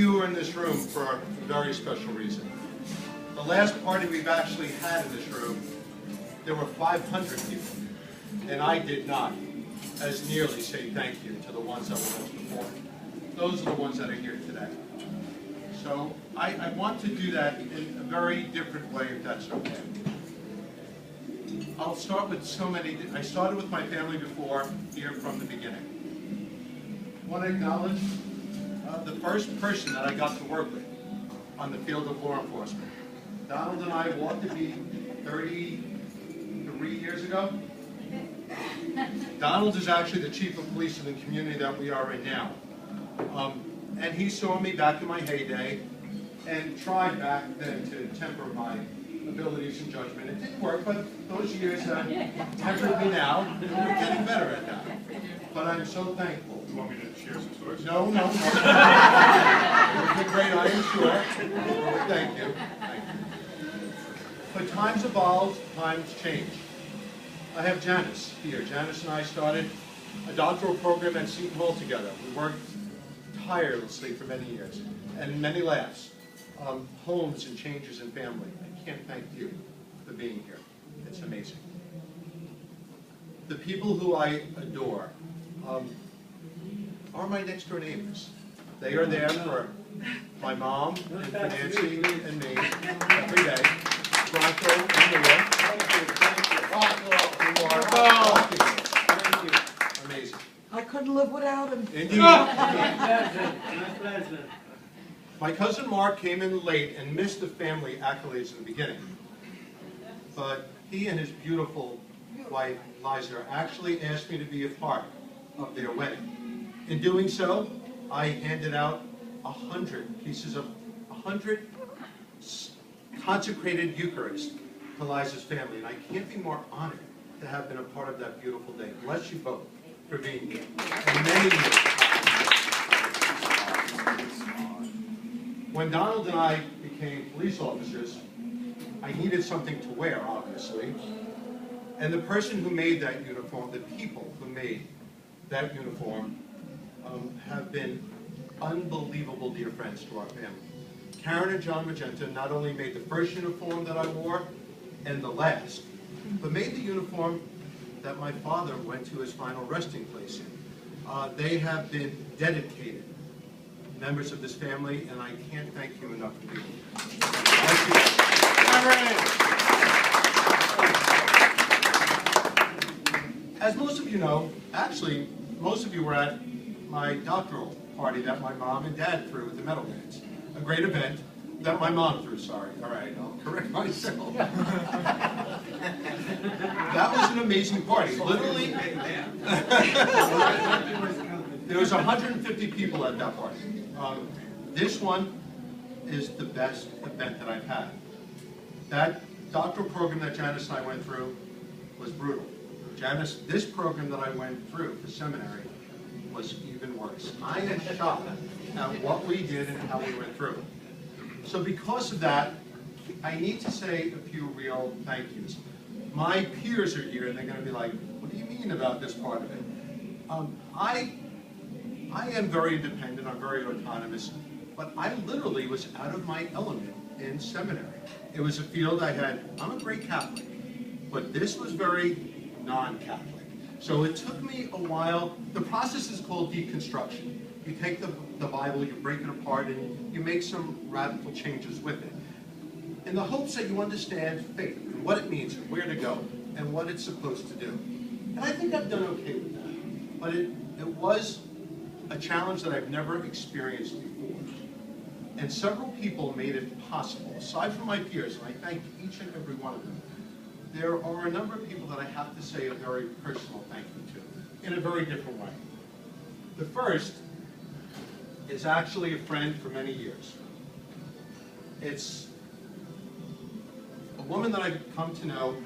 you are in this room for a very special reason. The last party we've actually had in this room, there were 500 people, and I did not as nearly say thank you to the ones that were with us before. Those are the ones that are here today. So I want to do that in a very different way, if that's okay. I'll start with I started with my family before, here from the beginning. I want to acknowledge the first person that I got to work with on the field of law enforcement. Donald and I walked to be 33 years ago. Donald is actually the chief of police in the community that we are in now. And he saw me back in my heyday and tried back then to temper my abilities and judgment. It didn't work, but those years have tempered me now, and we're getting better at that. But I'm so thankful. You want me to share some stories? No. It was been great, I am sure. Thank you. But times evolve, times change. I have Janice here. Janice and I started a doctoral program at Seton Hall together. We worked tirelessly for many years, and many laughs. Homes and changes in family. I can't thank you for being here. It's amazing. The people who I adore are my next door neighbors. They are there for my mom and for Nancy and me every day. Bronco and Noah. Thank you. Amazing. I couldn't live without him. Indeed. My cousin Mark came in late and missed the family accolades in the beginning. But he and his beautiful wife, Liza, actually asked me to be a part of their wedding. In doing so, I handed out 100 consecrated Eucharist to Liza's family. And I can't be more honored to have been a part of that beautiful day. Bless you both for being here. And many years. When Donald and I became police officers, I needed something to wear, obviously. And the person who made that uniform, the people who made that uniform, have been unbelievable dear friends to our family. Karen and John Magenta not only made the first uniform that I wore, and the last, but made the uniform that my father went to his final resting place in. They have been dedicated members of this family, and I can't thank you enough for being here. Thank you. As most of you know, actually, most of you were at my doctoral party that my mom and dad threw at the Meadowlands. A great event that my mom threw, sorry. All right, I'll correct myself. That was an amazing party. Literally, there was 150 people at that party. This one is the best event that I've had. That doctoral program that Janice and I went through was brutal. Janice, this program that I went through, the seminary, was even worse. I am shocked at what we did and how we went through. So because of that, I need to say a few real thank yous. My peers are here and they're going to be like, what do you mean about this part of it? I am very independent, I'm very autonomous, but I literally was out of my element in seminary. It was a field I'm a great Catholic, but this was very non-Catholic. So it took me a while. The process is called deconstruction. You take the Bible, you break it apart, and you make some radical changes with it. In the hopes that you understand faith, and what it means, and where to go, and what it's supposed to do. And I think I've done okay with that. But it was a challenge that I've never experienced before. And several people made it possible, aside from my peers, and I thank each and every one of them. There are a number of people that I have to say a very personal thank you to, in a very different way. The first is actually a friend for many years. It's a woman that I've come to know.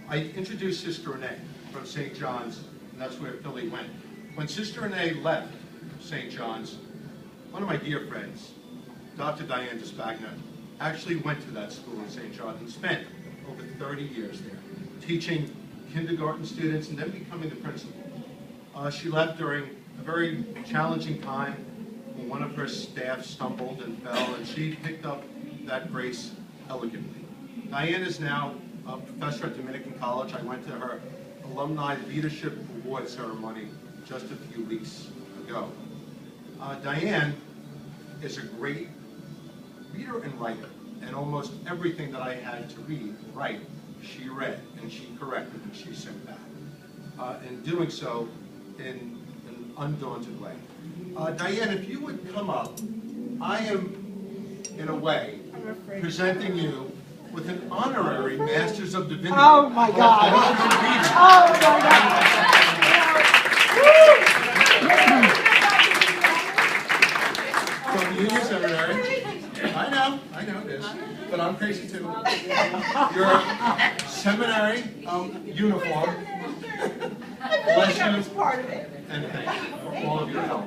I introduced Sister Renee from St. John's, and that's where Philly went. When Sister Renee left St. John's, one of my dear friends, Dr. Diane DeSpagna, actually went to that school in St. John's and spent over 30 years there, teaching kindergarten students and then becoming the principal. She left during a very challenging time when one of her staff stumbled and fell, and she picked up that grace elegantly. Diane is now a professor at Dominican College. I went to her Alumni Leadership Award ceremony just a few weeks ago. Diane is a great reader and writer, and almost everything that I had to read and write, she read, and she corrected, and she sent back. In doing so in an undaunted way. Diane, if you would come up, I am, in a way, presenting you with an honorary Masters of Divinity. Oh my God! Oh my God! From Union Seminary. I know it is, but I'm crazy too. Your seminary uniform. Bless you, and thank you for all of your help.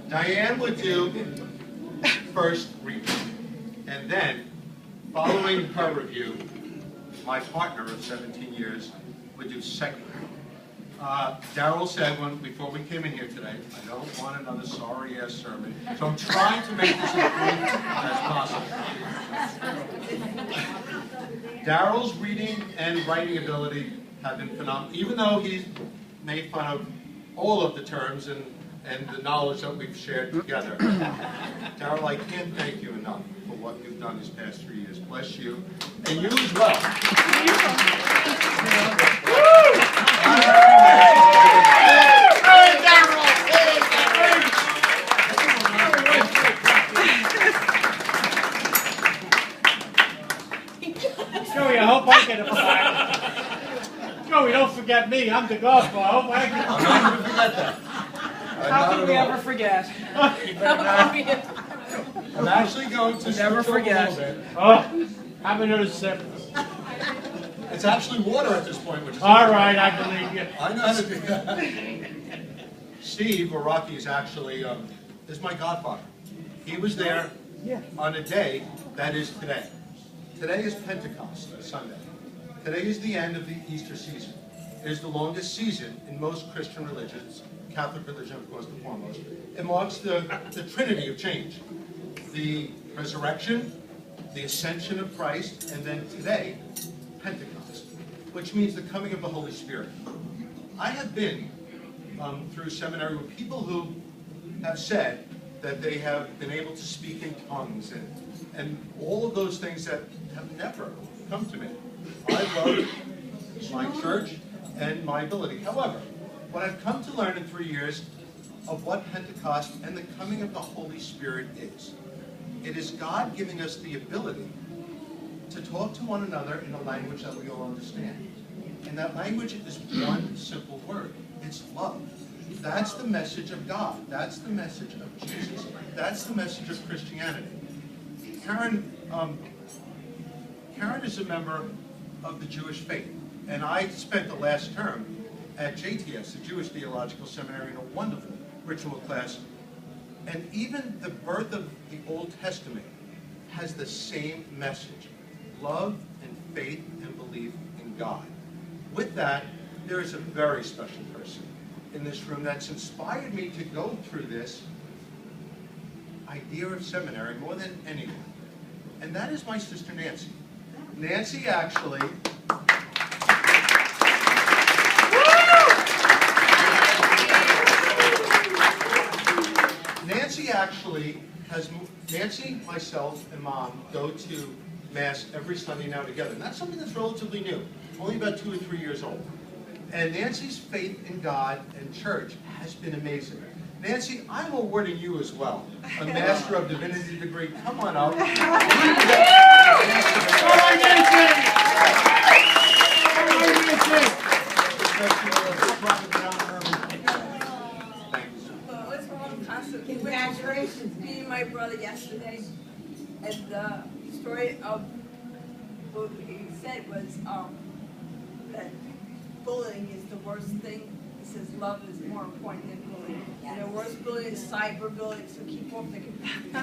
Diane would do first review, and then, following her review, my partner of 17 years would do second review. Daryl said before we came in here today, I don't want another sorry-ass sermon, so I'm trying to make this as brief as possible. Daryl's reading and writing ability have been phenomenal, even though he's made fun of all of the terms and the knowledge that we've shared together. Daryl, I can't thank you enough for what you've done these past 3 years. Bless you, and you as well. Joey, I hope I get a plaque. Joey, don't forget me. I'm the golf ball. I hope I get a I'm not going to forget that. How can we ever forget? I'm actually going to never forget. Oh, have another sip. It's actually water at this point, which is all right. I believe you. I know how to do that. Steve, or Rocky, is actually is my godfather. He was there on a day that is today. Today is Pentecost Sunday. Today is the end of the Easter season. It is the longest season in most Christian religions, Catholic religion, of course, the foremost. It marks the Trinity of change. The resurrection, the ascension of Christ, and then today, Pentecost, which means the coming of the Holy Spirit. I have been through seminary with people who have said that they have been able to speak in tongues and all of those things that have never come to me. I love my church and my ability. However, what I've come to learn in 3 years of what Pentecost and the coming of the Holy Spirit is. It is God giving us the ability to talk to one another in a language that we all understand. And that language is one simple word. It's love. That's the message of God. That's the message of Jesus. That's the message of Christianity. Karen is a member of the Jewish faith. And I spent the last term at JTS, the Jewish Theological Seminary, in a wonderful ritual class. And even the birth of the Old Testament has the same message: love and faith and belief in God. With that, there is a very special person in this room that's inspired me to go through this idea of seminary more than anyone. And that is my sister Nancy. Nancy actually... Nancy, myself, and Mom go to Mass every Sunday now together. And that's something that's relatively new, only about 2 or 3 years old. And Nancy's faith in God and church has been amazing. Nancy, I'm awarding you as well a Master of Divinity degree. Come on up. All right, Nancy! Congratulations. Me and my brother yesterday, and the story of what he said was that bullying is the worst thing. He says love is more important than bullying. And the worst bullying is cyberbullying, so keep off the computer.